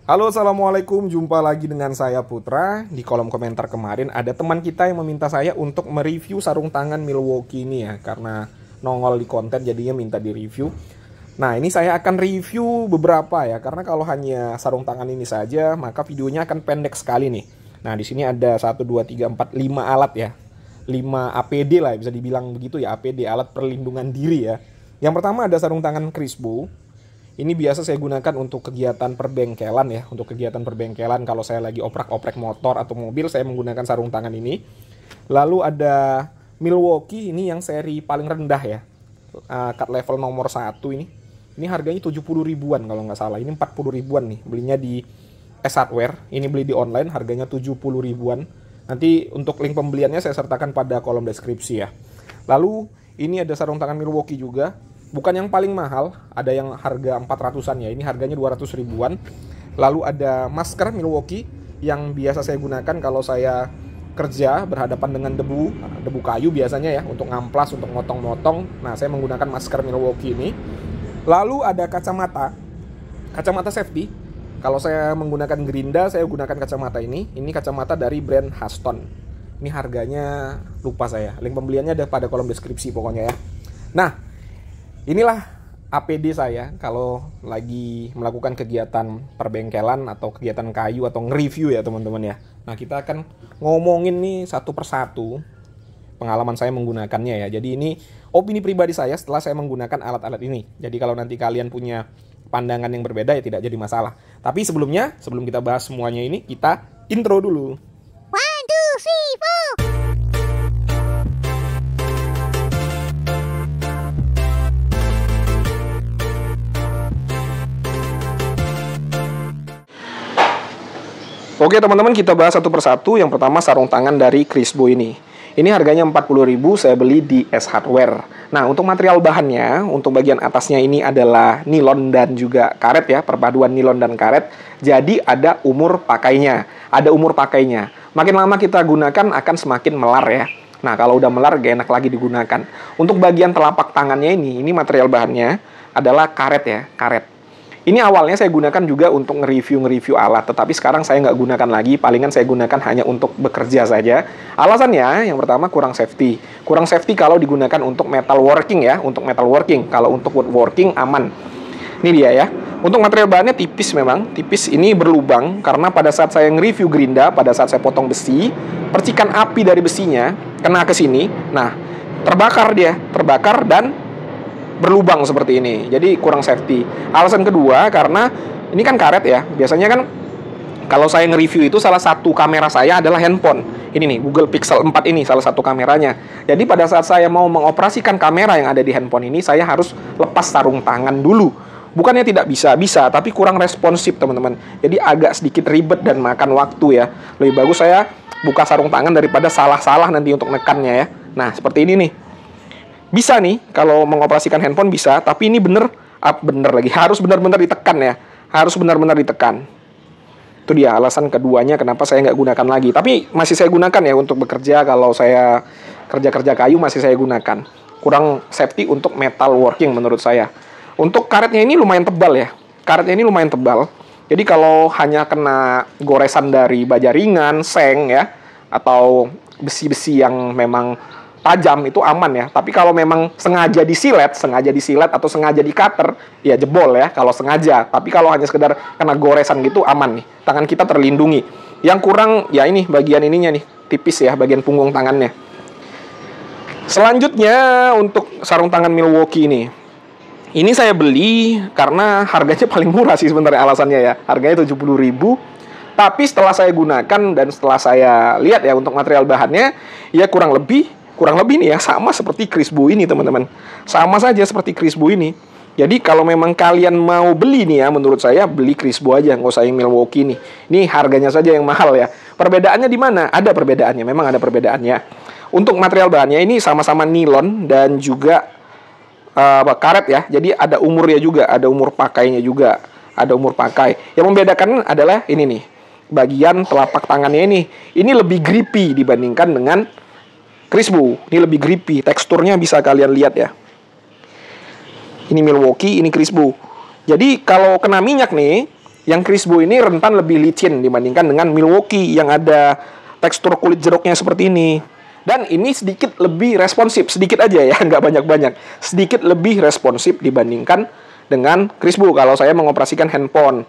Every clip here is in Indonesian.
Halo, assalamualaikum. Jumpa lagi dengan saya Putra. Di kolom komentar kemarin ada teman kita yang meminta saya untuk mereview sarung tangan Milwaukee ini ya, karena nongol di konten jadinya minta di review. Nah, ini saya akan review beberapa ya, karena kalau hanya sarung tangan ini saja maka videonya akan pendek sekali nih. Nah, di sini ada 1 2 3 4 5 alat ya. 5 APD lah bisa dibilang begitu ya, APD, alat perlindungan diri ya. Yang pertama ada sarung tangan Crispo. Ini biasa saya gunakan untuk kegiatan perbengkelan ya. Untuk kegiatan perbengkelan kalau saya lagi oprak-oprek motor atau mobil, saya menggunakan sarung tangan ini. Lalu ada Milwaukee, ini yang seri paling rendah ya. Cut level nomor 1 ini. Ini harganya 70 ribuan kalau nggak salah. Ini 40 ribuan nih. Belinya di S Hardware. Ini beli di online, harganya 70 ribuan. Nanti untuk link pembeliannya saya sertakan pada kolom deskripsi ya. Lalu ini ada sarung tangan Milwaukee juga. Bukan yang paling mahal, ada yang harga 400-an ya, ini harganya 200 ribuan. Lalu ada masker Milwaukee yang biasa saya gunakan kalau saya kerja berhadapan dengan debu kayu biasanya ya, untuk ngamplas, untuk motong-motong. Nah, saya menggunakan masker Milwaukee ini. Lalu ada kacamata safety. Kalau saya menggunakan gerinda, saya gunakan kacamata ini. Ini kacamata dari brand Haston. Ini harganya lupa saya, link pembeliannya ada pada kolom deskripsi pokoknya ya. Nah, inilah APD saya kalau lagi melakukan kegiatan perbengkelan atau kegiatan kayu atau nge-review ya teman-teman ya. Nah, kita akan ngomongin nih satu persatu pengalaman saya menggunakannya ya. Jadi ini opini pribadi saya setelah saya menggunakan alat-alat ini. Jadi kalau nanti kalian punya pandangan yang berbeda ya tidak jadi masalah. Tapi sebelum kita bahas semuanya ini, kita intro dulu. 1, 2, 3, 4. Oke teman-teman, kita bahas satu persatu. Yang pertama sarung tangan dari Crispo ini. Ini harganya 40.000, saya beli di S Hardware. Nah, untuk material bahannya, untuk bagian atasnya ini adalah nilon dan juga karet ya, perpaduan nilon dan karet. Jadi ada umur pakainya. Makin lama kita gunakan akan semakin melar ya. Nah, kalau udah melar gak enak lagi digunakan. Untuk bagian telapak tangannya ini material bahannya adalah karet ya, karet. Ini awalnya saya gunakan juga untuk nge-review alat, tetapi sekarang saya nggak gunakan lagi, palingan saya gunakan hanya untuk bekerja saja. Alasannya, yang pertama kurang safety. Kurang safety kalau digunakan untuk metalworking ya, Kalau untuk woodworking aman. Ini dia ya. Untuk material bahannya tipis memang, tipis ini berlubang, karena pada saat saya nge-review gerinda, pada saat saya potong besi, percikan api dari besinya kena ke sini, nah terbakar dan berlubang seperti ini, jadi kurang safety. Alasan kedua, karena ini kan karet ya, biasanya kan kalau saya nge-review itu salah satu kamera saya adalah handphone. Ini nih, Google Pixel 4 ini salah satu kameranya. Jadi pada saat saya mau mengoperasikan kamera yang ada di handphone ini, saya harus lepas sarung tangan dulu. Bukannya tidak bisa, tapi kurang responsif teman-teman. Jadi agak sedikit ribet dan makan waktu ya. Lebih bagus saya buka sarung tangan daripada salah-salah nanti untuk nekannya ya. Nah, seperti ini nih. Bisa nih, kalau mengoperasikan handphone bisa, tapi ini harus benar-benar ditekan ya. Itu dia alasan keduanya kenapa saya nggak gunakan lagi. Tapi masih saya gunakan ya untuk bekerja, kalau saya kerja kayu masih saya gunakan. Kurang safety untuk metalworking menurut saya. Untuk karetnya ini lumayan tebal ya. Jadi kalau hanya kena goresan dari baja ringan, seng ya, atau besi-besi yang memang tajam itu aman ya. Tapi kalau memang sengaja disilet atau sengaja di cutter, ya jebol ya kalau sengaja. Tapi kalau hanya sekedar kena goresan gitu aman nih. Tangan kita terlindungi. Yang kurang ya ini bagian ininya nih, tipis ya bagian punggung tangannya. Selanjutnya untuk sarung tangan Milwaukee ini. Ini saya beli karena harganya paling murah sih sebenarnya alasannya ya. Harganya 70.000. Tapi setelah saya gunakan dan setelah saya lihat ya untuk material bahannya, ya kurang lebih nih ya, sama seperti Crispo ini teman-teman. Sama saja seperti Crispo ini. Jadi kalau memang kalian mau beli nih ya, menurut saya beli Crispo aja, nggak usah yang Milwaukee nih. Ini harganya saja yang mahal ya. Perbedaannya di mana? Ada perbedaannya, memang ada perbedaannya. Untuk material bahannya ini sama-sama nilon dan juga karet ya. Jadi ada umurnya juga, ada umur pakainya juga. Yang membedakan adalah ini nih. Bagian telapak tangannya ini. Ini lebih grippy dibandingkan dengan Crispo. Ini lebih grippy, teksturnya bisa kalian lihat ya. Ini Milwaukee, ini Crispo. Jadi kalau kena minyak nih, Yang Crisbo ini rentan lebih licin dibandingkan dengan Milwaukee yang ada tekstur kulit jeruknya seperti ini. Dan ini sedikit lebih responsif, sedikit aja ya, nggak banyak-banyak. Sedikit lebih responsif dibandingkan dengan Crisbo kalau saya mengoperasikan handphone.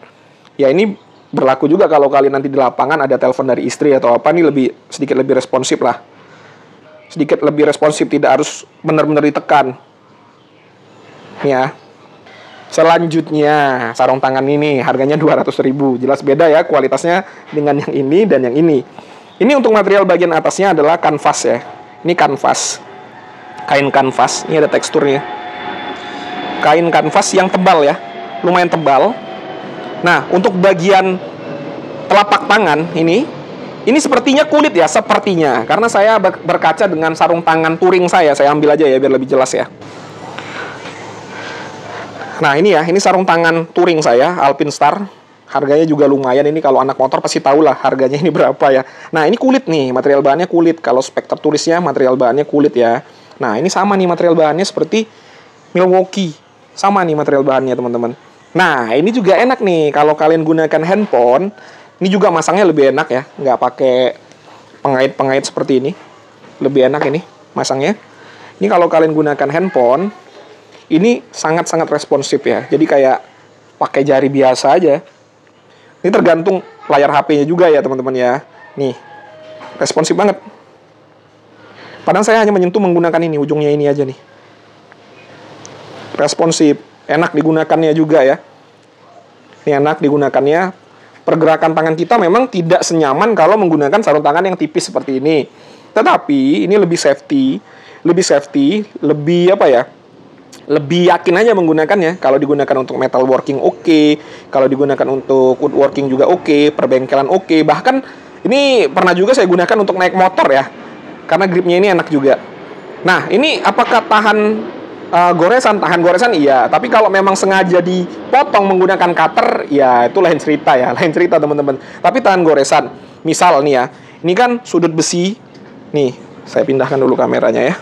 Ya ini berlaku juga kalau kalian nanti di lapangan ada telepon dari istri atau apa, nih sedikit lebih responsif lah. Sedikit lebih responsif, tidak harus benar-benar ditekan. Ya. Selanjutnya, sarung tangan ini harganya 200.000. Jelas beda ya kualitasnya dengan yang ini dan yang ini. Ini untuk material bagian atasnya adalah kanvas ya. Ini kanvas. Kain kanvas, ini ada teksturnya. Kain kanvas yang tebal ya. Lumayan tebal. Nah, untuk bagian telapak tangan ini sepertinya kulit ya, sepertinya. Karena saya berkaca dengan sarung tangan touring saya ambil aja ya biar lebih jelas ya. Nah ini ya, ini sarung tangan touring saya, Alpinstar. Harganya juga lumayan, ini kalau anak motor pasti tahu lah harganya ini berapa ya. Nah ini kulit nih, material bahannya kulit. Kalau spek tertulisnya material bahannya kulit ya. Nah ini sama nih material bahannya seperti Milwaukee. Sama nih material bahannya teman-teman. Nah ini juga enak nih, kalau kalian gunakan handphone. Ini juga masangnya lebih enak ya, nggak pakai pengait-pengait seperti ini. Lebih enak ini masangnya. Ini kalau kalian gunakan handphone, ini sangat-sangat responsif ya. Jadi kayak pakai jari biasa aja. Ini tergantung layar HP-nya juga ya teman-teman ya. Nih, responsif banget. Padahal saya hanya menyentuh menggunakan ini, ujungnya ini aja nih. Responsif, enak digunakannya juga ya. Ini enak digunakannya. Pergerakan tangan kita memang tidak senyaman kalau menggunakan sarung tangan yang tipis seperti ini. Tetapi ini lebih safety, lebih apa ya? Lebih yakin aja menggunakannya. Kalau digunakan untuk metalworking oke, kalau digunakan untuk woodworking juga oke, perbengkelan oke. Bahkan ini pernah juga saya gunakan untuk naik motor ya, karena gripnya ini enak juga. Nah ini apakah tahan goresan? Tahan goresan iya, tapi kalau memang sengaja dipotong menggunakan cutter ya itu lain cerita ya, lain cerita teman-teman. Tapi tahan goresan. Misal nih ya, ini kan sudut besi. Nih saya pindahkan dulu kameranya ya.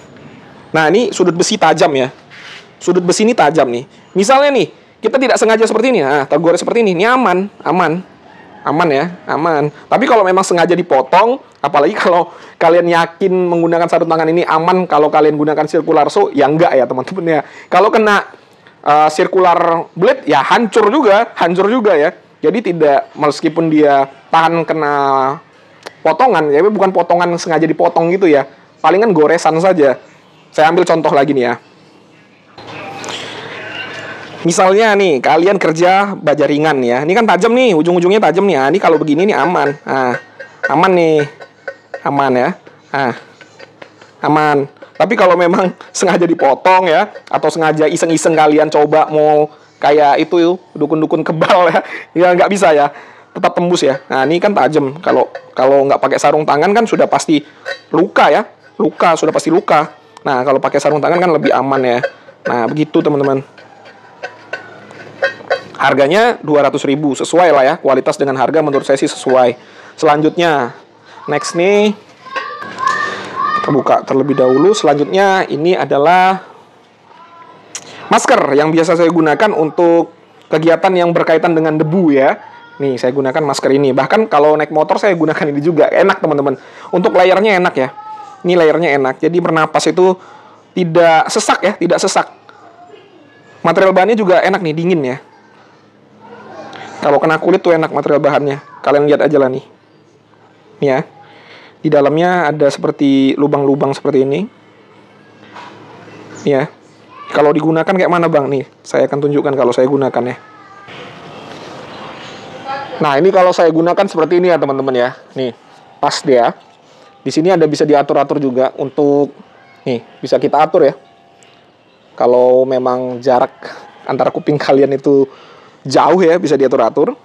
Nah ini sudut besi tajam ya. Sudut besi ini tajam nih. Misalnya nih, kita tidak sengaja seperti ini. Nah, tergores seperti ini. Ini aman ya, aman. Tapi kalau memang sengaja dipotong, apalagi kalau kalian yakin menggunakan sarung tangan ini aman kalau kalian gunakan circular saw, ya enggak ya teman-teman ya. Kalau kena circular blade, ya hancur juga ya. Jadi tidak, meskipun dia tahan kena potongan, ya bukan potongan sengaja dipotong gitu ya. Palingan goresan saja. Saya ambil contoh lagi nih ya. Misalnya nih, kalian kerja baja ringan ya. Ini kan tajam nih, ujung-ujungnya tajam nih. Nah, ini kalau begini nih aman. Nah, aman nih. Aman ya. Nah, aman. Tapi kalau memang sengaja dipotong ya, atau sengaja iseng-iseng kalian coba mau kayak itu dukun-dukun kebal ya, ya nggak bisa ya. Tetap tembus ya. Nah, ini kan tajam. Kalau nggak pakai sarung tangan kan sudah pasti luka ya. Sudah pasti luka. Nah, kalau pakai sarung tangan kan lebih aman ya. Nah, begitu teman-teman. Harganya 200.000, sesuai lah ya, kualitas dengan harga menurut saya sih sesuai. Selanjutnya, next nih, kita buka terlebih dahulu. Selanjutnya ini adalah masker yang biasa saya gunakan untuk kegiatan yang berkaitan dengan debu ya. Nih, saya gunakan masker ini. Bahkan kalau naik motor saya gunakan ini juga. Enak teman-teman. Untuk layarnya enak ya. Ini layarnya enak. Jadi bernapas itu tidak sesak ya, tidak sesak. Material bahannya juga enak nih, dingin ya. Kalau kena kulit tuh enak material bahannya. Kalian lihat aja lah nih. Nih ya. Di dalamnya ada seperti lubang-lubang seperti ini. Nih ya. Kalau digunakan kayak mana bang? Nih, saya akan tunjukkan kalau saya gunakan ya. Nah, ini kalau saya gunakan seperti ini ya teman-teman ya. Nih, pas dia. Di sini ada bisa diatur-atur juga untuk nih, bisa kita atur ya. Kalau memang jarak antara kuping kalian itu jauh ya, bisa diatur-atur.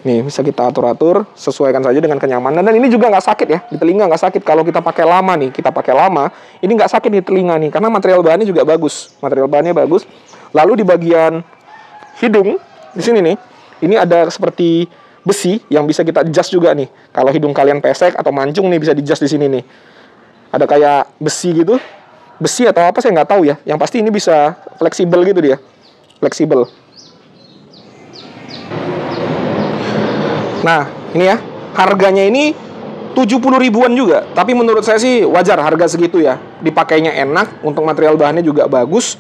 Nih, bisa kita atur-atur, sesuaikan saja dengan kenyamanan. Dan ini juga nggak sakit ya, di telinga nggak sakit. Kalau kita pakai lama nih, ini nggak sakit di telinga nih, karena material bahannya juga bagus. Material bahannya bagus. Lalu di bagian hidung, di sini nih, ini ada seperti besi yang bisa kita adjust juga nih. Kalau hidung kalian pesek atau mancung nih, bisa di adjust di sini nih. Ada kayak besi gitu, besi atau apa saya nggak tahu ya. Yang pasti ini bisa fleksibel gitu dia, fleksibel. Nah, ini ya. Harganya ini 70 ribuan juga. Tapi menurut saya sih wajar harga segitu ya. Dipakainya enak, untuk material bahannya juga bagus.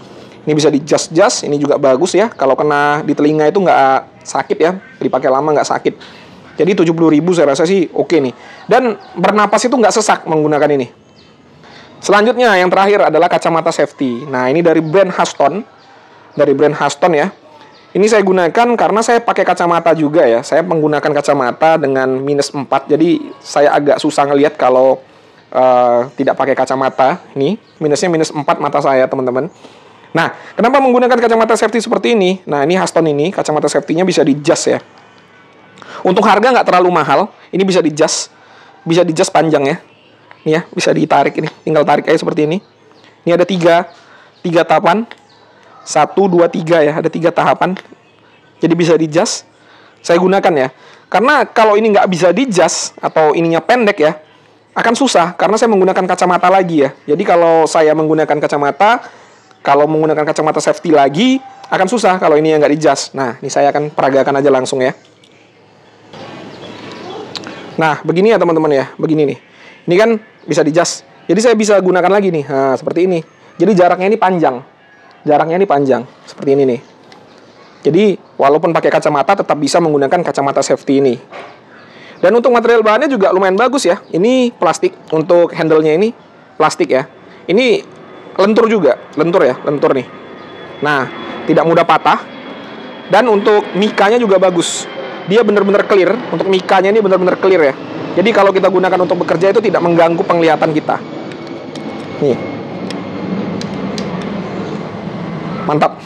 Ini bisa di-jas-jas, ini juga bagus ya. Kalau kena di telinga itu nggak sakit ya. Dipakai lama nggak sakit. Jadi 70 ribu saya rasa sih oke nih. Dan bernapas itu nggak sesak menggunakan ini. Selanjutnya yang terakhir adalah kacamata safety. Nah, ini dari brand Haston. Dari brand Haston ya. Ini saya gunakan karena saya pakai kacamata juga ya. Saya menggunakan kacamata dengan -4. Jadi saya agak susah ngelihat kalau tidak pakai kacamata. Ini minusnya -4 mata saya, teman-teman. Nah, kenapa menggunakan kacamata safety seperti ini? Nah, ini Haston ini kacamata safety-nya bisa di-jas ya. Untuk harga nggak terlalu mahal. Ini bisa di-jas. Bisa di-jas panjang ya. Ini ya, bisa ditarik ini. Tinggal tarik aja seperti ini. Ini ada tiga tahapan. 1, 2, 3 ya. Ada 3 tahapan. Jadi bisa di-jas. Saya gunakan ya. Karena kalau ini nggak bisa di-jas atau ininya pendek ya, akan susah. Karena saya menggunakan kacamata lagi ya. Jadi kalau saya menggunakan kacamata safety lagi, akan susah kalau ini yang nggak di-jas. Nah, ini saya akan peragakan aja langsung ya. Nah, begini ya teman-teman ya. Begini nih. Ini kan bisa di-jas. Jadi saya bisa gunakan lagi nih. Nah, seperti ini. Jadi jaraknya ini panjang. Seperti ini nih. Jadi walaupun pakai kacamata tetap bisa menggunakan kacamata safety ini. Dan untuk material bahannya juga lumayan bagus ya. Ini plastik. Untuk handle-nya ini plastik ya. Ini lentur juga. Lentur nih. Nah, tidak mudah patah. Dan untuk mikanya juga bagus. Dia benar-benar clear. Untuk mikanya ini benar-benar clear ya. Jadi kalau kita gunakan untuk bekerja itu tidak mengganggu penglihatan kita. Nih. Mantap.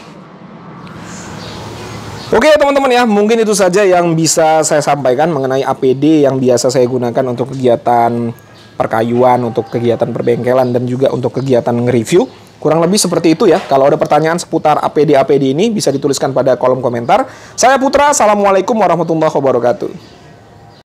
Oke teman-teman ya, mungkin itu saja yang bisa saya sampaikan mengenai APD yang biasa saya gunakan untuk kegiatan perkayuan, untuk kegiatan perbengkelan, dan juga untuk kegiatan nge-review. Kurang lebih seperti itu ya. Kalau ada pertanyaan seputar APD ini bisa dituliskan pada kolom komentar. Saya Putra, assalamualaikum warahmatullahi wabarakatuh.